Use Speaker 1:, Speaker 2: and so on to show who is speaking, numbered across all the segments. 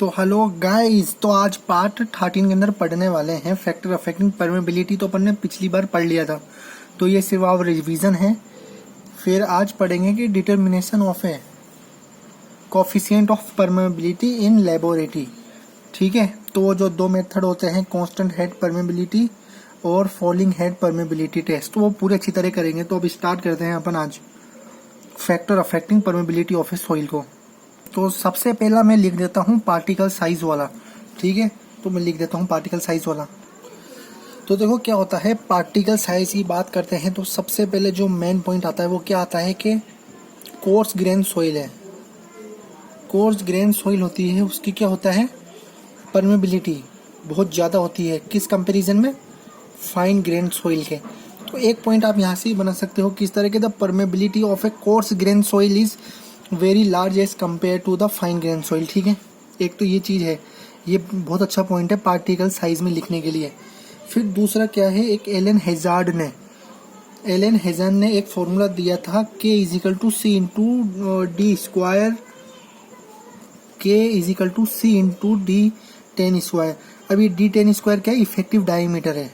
Speaker 1: तो hello guys, तो आज पार्ट 13 के अंदर पढ़ने वाले हैं फैक्टर अफेक्टिंग परमेबिलिटी। तो अपन ने पिछली बार पढ़ लिया था, तो ये सिर्फ आप रिवीजन है। फिर आज पढ़ेंगे कि determination of a coefficient of permeability in laboratory. ठीक है, तो वो जो दो मेथड होते हैं, कांस्टेंट हेड परमेबिलिटी और फॉलिंग हेड परमेबिलिटी टेस्ट, तो वो पूरे अच्छी तरह करेंगे। तो अब स्टार्ट करते हैं अपन आज factor affecting permeability of a soil को। तो सबसे पहला मैं लिख देता हूँ पार्टिकल साइज वाला। ठीक है, तो मैं लिख देता हूँ पार्टिकल साइज वाला। तो देखो क्या होता है, पार्टिकल साइज की बात करते हैं तो सबसे पहले जो मेन पॉइंट आता है वो क्या आता है कि कोर्स ग्रेन सॉइल है। कोर्स ग्रेन सॉइल होती है, उसकी क्या होता है, परमेबिलिटी बहुत ज़्यादा होती है। किस कंपैरिजन में, फाइन ग्रेन सॉइल के। तो एक पॉइंट आप यहाँ से ही बना सकते हो किस तरह के, the permeability of a coarse grain soil is very large as compare to the fine grain soil. ठीक है, एक तो ये चीज़ है, ये बहुत अच्छा पॉइंट है पार्टिकल साइज में लिखने के लिए। फिर दूसरा क्या है, एक एलन हेज़ार्ड ने एक फॉर्मूला दिया था K equal to C into D square, K equal to C into D 10 square. अब ये डी 10 स्क्वायर क्या है, इफेक्टिव डायमीटर है।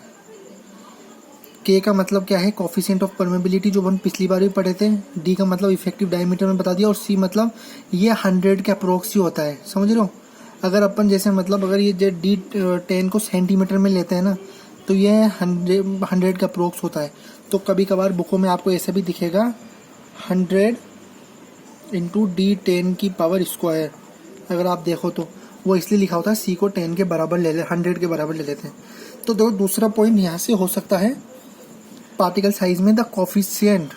Speaker 1: के का मतलब क्या है, कोफिशिएंट ऑफ परमेबिलिटी, जो अपन पिछली बार भी पढ़े थे। डी का मतलब इफेक्टिव डायमीटर में बता दिया, और सी मतलब ये 100 के अप्रोक्स ही होता है। समझ रहे हो, अगर अपन जैसे मतलब अगर ये जो डी 10 को सेंटीमीटर में लेते हैं ना, तो ये 100 के अप्रोक्स होता है। तो कभी कभार बुकों में आपको ऐसे भी दिखेगा 100 इंटू डी 10 की पावर स्क्वायर। अगर आप देखो तो वो इसलिए लिखा होता है, सी को 10 के बराबर ले ले, 100 के बराबर ले लेते हैं। तो देखो दूसरा पॉइंट यहाँ से हो सकता है, पार्टिकल साइज में the coefficient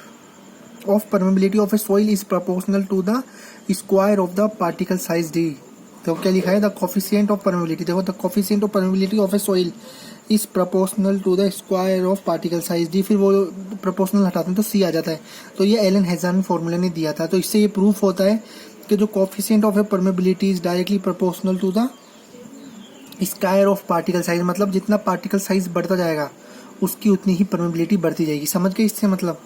Speaker 1: of permeability of a soil is proportional to the square of the particle size D. तो क्या लिखा है, द कोफिशिएंट ऑफ परमेबिलिटी। देखो, the coefficient of permeability of a soil is proportional to the square of particle size D. फिर वो proportional हटाते हैं तो सी आ जाता है। तो ये एलन हेज़ार्ड फॉर्मूला ने दिया था। तो इससे ये प्रूफ होता है कि जो coefficient of a permeability is directly proportional to the square of particle size. मतलब जितना पार्टिकल साइज बढ़ता जाएगा उसकी उतनी ही परमेबिलिटी बढ़ती जाएगी। समझ गए इससे, मतलब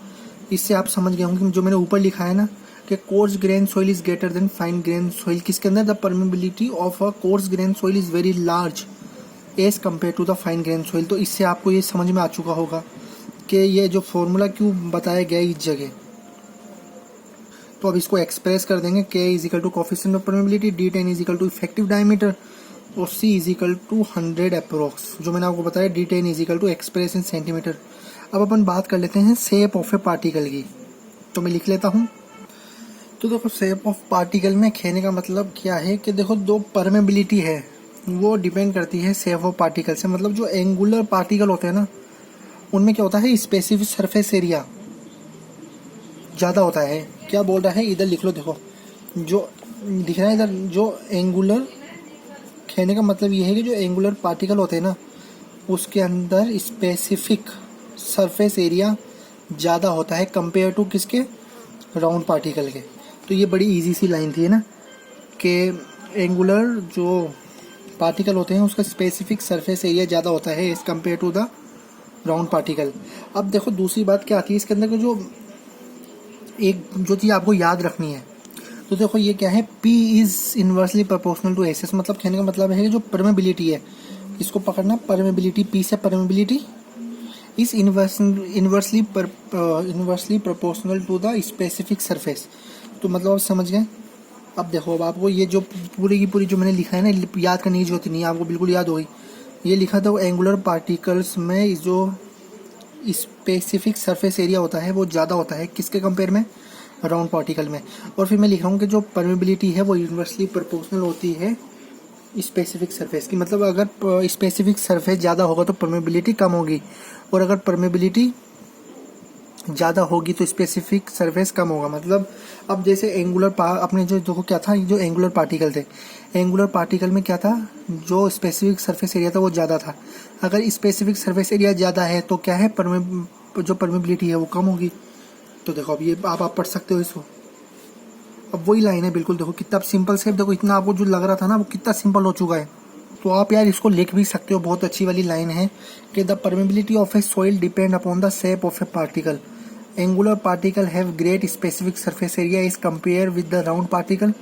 Speaker 1: इससे आप समझ गए होंगे जो मैंने ऊपर लिखा है ना कि coarse grain soil is greater than fine grain soil. किसके अंदर, the permeability of a coarse grain soil is very large as compare to the fine grain soil. तो इससे आपको ये समझ में आ चुका होगा कि ये जो फॉर्मूला क्यों बताया गया इस जगह। तो अब इसको एक्सप्रेस कर देंगे, K is equal to coefficient of permeability, D 10 is equal to effective diameter, और C is equal to 100 approx, जो मैंने आपको बताया D 10 is equal to express in centimeter. अब अपन बात कर लेते हैं शेप ऑफ ए पार्टिकल की। तो मैं लिख लेता हूँ। तो देखो, शेप ऑफ पार्टिकल में कहने का मतलब क्या है कि देखो, दो परमेबिलिटी है वो डिपेंड करती है शेप ऑफ पार्टिकल से। मतलब जो एंगुलर पार्टिकल होते हैं ना, उनमें क्या होता है, स्पेसिफिक सरफेस एरिया ज़्यादा होता है। क्या बोल रहा है, इधर लिख लो। देखो जो दिख रहा है इधर, जो एंगुलर, कहने का मतलब ये है कि जो एंगुलर पार्टिकल होते हैं ना, उसके अंदर स्पेसिफिक सरफेस एरिया ज़्यादा होता है कंपेयर टू किसके, राउंड पार्टिकल के। तो ये बड़ी इजी सी लाइन थी ना, कि एंगुलर जो पार्टिकल होते हैं उसका स्पेसिफिक सरफेस एरिया ज़्यादा होता है as compare to the round particle. अब देखो दूसरी बात क्या आती है इसके अंदर, जो एक जो चीज़ आपको याद रखनी है, तो देखो ये क्या है, P is inversely proportional to S. मतलब कहने का मतलब है कि जो परमेबिलिटी है, इसको पकड़ना, परमेबिलिटी P से permeability is inversely proportional to the specific surface. तो मतलब आप समझ गए। अब देखो, अब आपको ये जो पूरी की पूरी जो मैंने लिखा है ना, याद करने की जरूरत नहीं है, आपको बिल्कुल याद होगी। ये लिखा था, एंगुलर पार्टिकल्स में जो स्पेसिफिक सरफेस एरिया होता है वो ज़्यादा होता है किसके कंपेयर में, राउंड पार्टिकल में। और फिर मैं लिख रहा हूँ कि जो परमेबिलिटी है वो इन्वर्सली प्रोपोर्शनल होती है स्पेसिफिक सरफेस की। मतलब अगर स्पेसिफिक सरफेस ज़्यादा होगा तो परमेबिलिटी कम होगी, और अगर परमेबिलिटी ज़्यादा होगी तो स्पेसिफिक सरफेस कम होगा। मतलब अब जैसे एंगुलर अपने जो देखो क्या था, जो एंगुलर पार्टिकल थे, एंगुलर पार्टिकल में क्या था, जो स्पेसिफिक सरफेस एरिया था वो ज़्यादा था। अगर स्पेसिफिक सरफेस एरिया ज़्यादा है तो क्या है, जो परमेबिलिटी है वो कम होगी। तो देखो अब ये आप पढ़ सकते हो इसको। अब वही लाइन है बिल्कुल, देखो कितना सिंपल से, देखो इतना आपको जो लग रहा था ना वो कितना सिंपल हो चुका है। तो आप यार इसको लिख भी सकते हो, बहुत अच्छी वाली लाइन है कि the permeability of a soil depend upon the shape of a particle. Angular particle have great specific surface area is compare with the round particle.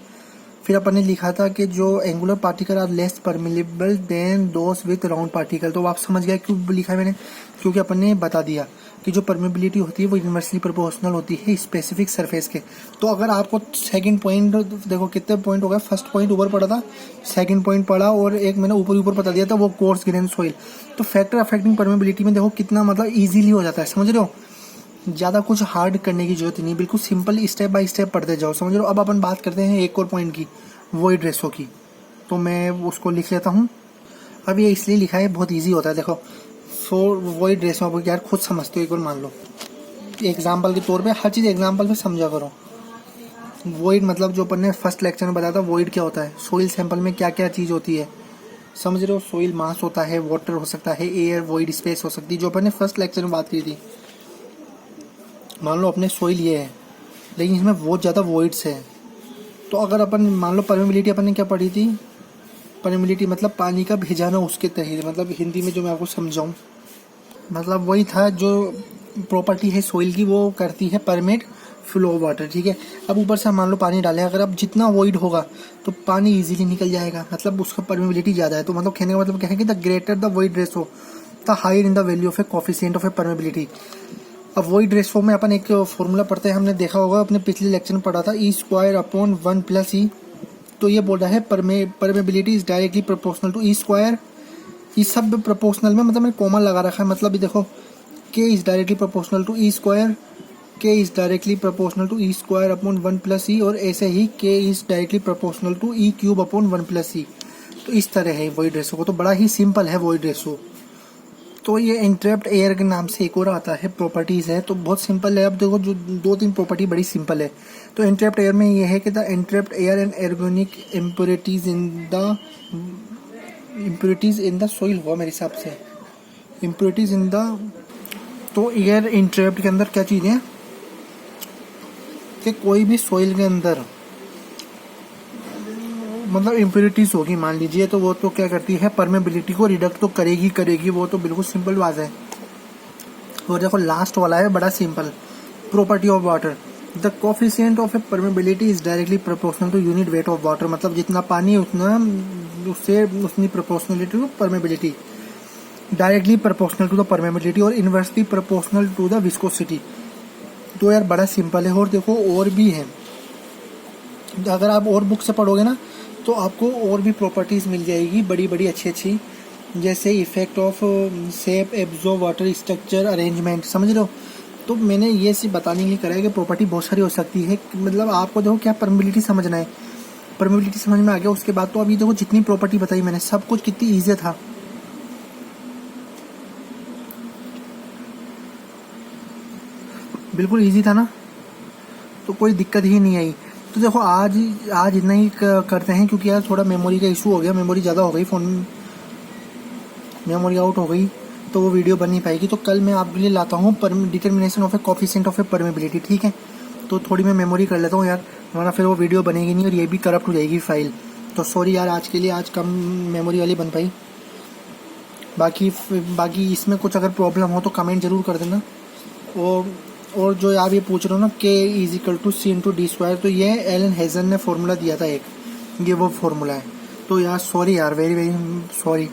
Speaker 1: फिर अपन ने लिखा था कि जो angular particle are less permeable than those with round particle. तो आप समझ गए क्यों लिखा है मैंने, क्योंकि अपन ने बता दिया कि जो परमिबिलिटी होती है वो इनवर्सली प्रोपोर्शनल होती है स्पेसिफिक सरफेस के। तो अगर आपको सेकंड पॉइंट देखो कितने पॉइंट हो गए, फर्स्ट पॉइंट ऊपर पड़ा था, सेकंड पॉइंट पड़ा और एक मैंने ऊपर बता दिया था वो कोर्स ग्रेन सॉइल। तो फैक्टर अफेक्टिंग परमिबिलिटी में देखो कितना मतलब इजीली हो जाता है, समझ रहे हो। ज़्यादा कुछ हार्ड करने की जरूरत नहीं, बिल्कुल सिंपल स्टेप बाय स्टेप पढ़ते जाओ, समझ रहे हो। अब अपन बात करते हैं एक और पॉइंट की, वॉइड रेशो की। तो मैं उसको लिख लेता हूँ। अब ये इसलिए लिखा है बहुत ईजी होता है, देखो फॉर वॉइड रेशो आप यार खुद समझते हो, एक बार मान लो एग्जाम्पल के तौर पे, हर चीज़ एग्जाम्पल पे समझा करो। वॉइड मतलब जो अपन ने फर्स्ट लेक्चर में बताया था वॉइड क्या होता है, सोइल सैंपल में क्या क्या चीज़ होती है, समझ रहे हो। सोइल मास होता है, वाटर हो सकता है, एयर, वॉइड स्पेस हो सकती है, जो अपन ने फर्स्ट लेक्चर में बात की थी। मान लो अपने सोइल ये है लेकिन इसमें बहुत ज़्यादा वॉइड्स है, तो अगर अपन मान लो परमेबिलिटी अपन ने क्या पढ़ी थी, परमेबिलिटी मतलब पानी का भिजाना उसके तहत, मतलब हिंदी में जो मैं आपको समझाऊँ, मतलब वही था जो प्रॉपर्टी है सोइल की वो करती है परमिट फ्लो ऑफ वाटर, ठीक है। अब ऊपर से मान लो पानी डाले, अगर अब जितना वॉइड होगा तो पानी इजीली निकल जाएगा, मतलब उसका परमेबिलिटी ज़्यादा है। तो मतलब कहने का मतलब क्या है कि the greater the void ratio the higher in the value of a coefficient of a permeability. अब वॉइड रेशो में अपन एक फॉर्मूला पढ़ते हैं, हमने देखा होगा अपने पिछले लेक्चर में पढ़ा था, ई स्क्वायर अपॉन 1 प्लस ई। तो ये बोल रहा है permeability is directly proportional to E square. इस सब प्रोपोर्शनल में मतलब मैंने कॉमन लगा रखा है, मतलब ये देखो K is directly proportional to E square, K is directly proportional to E square upon 1 plus e, और ऐसे ही K is directly proportional to e cube upon 1 plus ई। तो इस तरह है वॉइड रेशो को, तो बड़ा ही सिंपल है वॉइड रेशो। तो ये इंट्रैप्ड एयर के नाम से एक और आता है, प्रॉपर्टीज है, तो बहुत सिंपल है। अब देखो जो 2-3 प्रॉपर्टी बड़ी सिंपल है। तो इंट्रैप्ड एयर में ये है कि the entrapped air and organic impurities in the soil हुआ मेरे हिसाब से, इम्प्योरिटीज इन द। तो एयर इंट्रैप्ड के अंदर क्या चीज़ है कि कोई भी सोइल के अंदर मतलब इम्प्योरिटीज होगी मान लीजिए, तो वो तो क्या करती है परमेबिलिटी को रिडक्ट तो करेगी, वो तो बिल्कुल सिंपल बात है। और देखो लास्ट वाला है बड़ा सिंपल, property of water, the coefficient of a permeability is directly proportional to unit weight of water. मतलब जितना पानी उतना उससे उतनी proportionality to permeability, directly proportional to the permeability और inversely proportional to the viscosity. तो यार बड़ा सिंपल है। और देखो और भी है, अगर आप और बुक से पढ़ोगे ना तो आपको और भी प्रॉपर्टीज़ मिल जाएगी बड़ी बड़ी अच्छी, जैसे effect of shape, absorb water, structure, arrangement, समझ रहे हो। तो मैंने ये सिर्फ बताने के लिए करा है कि प्रॉपर्टी बहुत सारी हो सकती है, मतलब आपको देखो क्या परमेबिलिटी समझना है, परमेबिलिटी समझ में आ गया उसके बाद तो अभी देखो जितनी प्रॉपर्टी बताई मैंने सब कुछ कितनी ईजी था। बिल्कुल ईजी था ना, तो कोई दिक्कत ही नहीं आई। तो देखो आज इतना ही करते हैं, क्योंकि यार थोड़ा मेमोरी का इशू हो गया, मेमोरी ज़्यादा हो गई फ़ोन में, मेमोरी आउट हो गई तो वो वीडियो बन नहीं पाएगी। तो कल मैं आपके लिए लाता हूँ determination of a coefficient of a permeability, ठीक है। तो थोड़ी मैं मेमोरी कर लेता हूँ यार, वरना फिर वो वीडियो बनेगी नहीं और ये भी करप्ट हो जाएगी फाइल। तो सॉरी यार आज के लिए, आज कम मेमोरी वाली बन पाई। बाकी इसमें कुछ अगर प्रॉब्लम हो तो कमेंट जरूर कर देना। और जो आप ये पूछ रहे हो ना K is equal to C into D square, तो ये एलन हेजन ने फॉर्मूला दिया था एक, ये वो फॉर्मूला है। तो यार सॉरी यार, वेरी वेरी सॉरी।